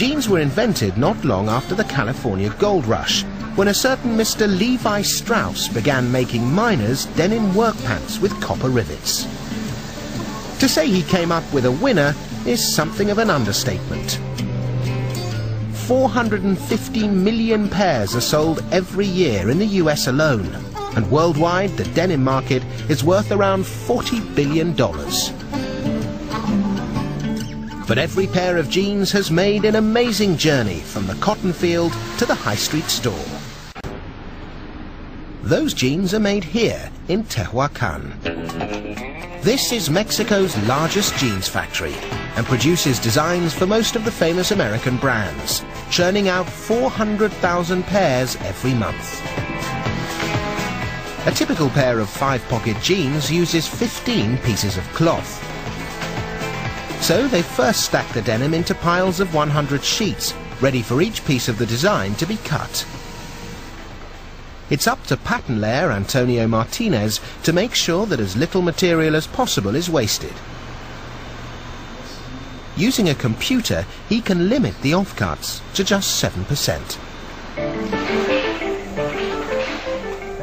Jeans were invented not long after the California Gold Rush, when a certain Mr. Levi Strauss began making miners denim work pants with copper rivets. To say he came up with a winner is something of an understatement. 450 million pairs are sold every year in the US alone, and worldwide the denim market is worth around $40 billion. But every pair of jeans has made an amazing journey from the cotton field to the high street store. Those jeans are made here in Tehuacan. This is Mexico's largest jeans factory and produces designs for most of the famous American brands, churning out 400,000 pairs every month. A typical pair of 5-pocket jeans uses 15 pieces of cloth. So they first stack the denim into piles of 100 sheets, ready for each piece of the design to be cut. It's up to pattern layer Antonio Martinez to make sure that as little material as possible is wasted. Using a computer, he can limit the offcuts to just 7%.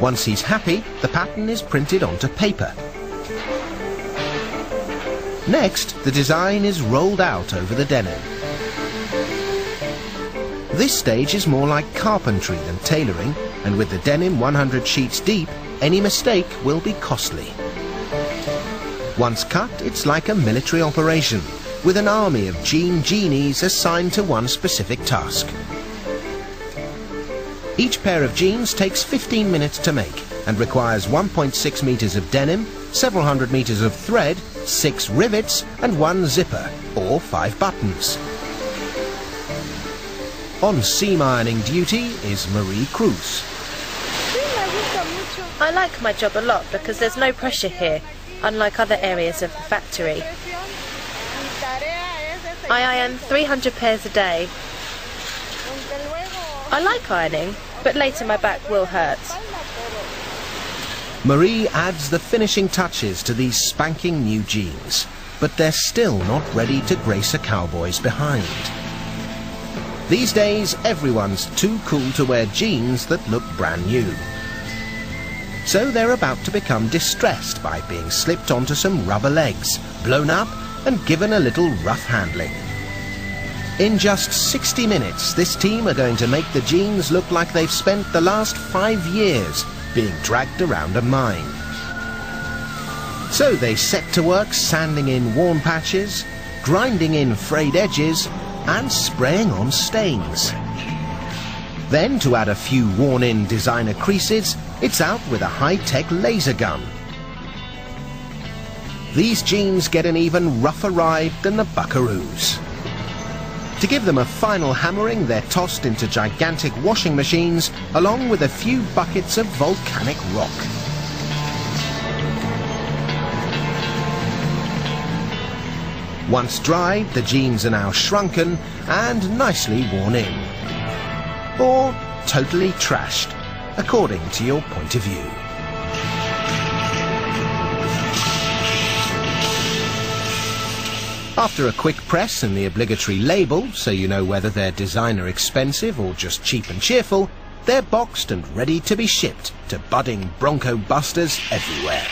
Once he's happy, the pattern is printed onto paper. Next, the design is rolled out over the denim. This stage is more like carpentry than tailoring, and with the denim 100 sheets deep, any mistake will be costly. Once cut, it's like a military operation, with an army of jean genies assigned to one specific task. Each pair of jeans takes 15 minutes to make and requires 1.6 meters of denim, several hundred meters of thread, 6 rivets and 1 zipper, or 5 buttons. On seam ironing duty is Marie Cruz. I like my job a lot because there's no pressure here, unlike other areas of the factory. I iron 300 pairs a day. I like ironing, but later my back will hurt. Marie adds the finishing touches to these spanking new jeans, but they're still not ready to grace a cowboy's behind. These days, everyone's too cool to wear jeans that look brand new. So they're about to become distressed by being slipped onto some rubber legs, blown up and given a little rough handling. In just 60 minutes, this team are going to make the jeans look like they've spent the last 5 years being dragged around a mine. So they set to work sanding in worn patches, grinding in frayed edges, and spraying on stains. Then, to add a few worn-in designer creases, it's out with a high-tech laser gun. These jeans get an even rougher ride than the Buckaroos. To give them a final hammering, they're tossed into gigantic washing machines, along with a few buckets of volcanic rock. Once dried, the jeans are now shrunken and nicely worn in. Or totally trashed, according to your point of view. After a quick press and the obligatory label, so you know whether they're designer expensive or just cheap and cheerful, they're boxed and ready to be shipped to budding Bronco busters everywhere.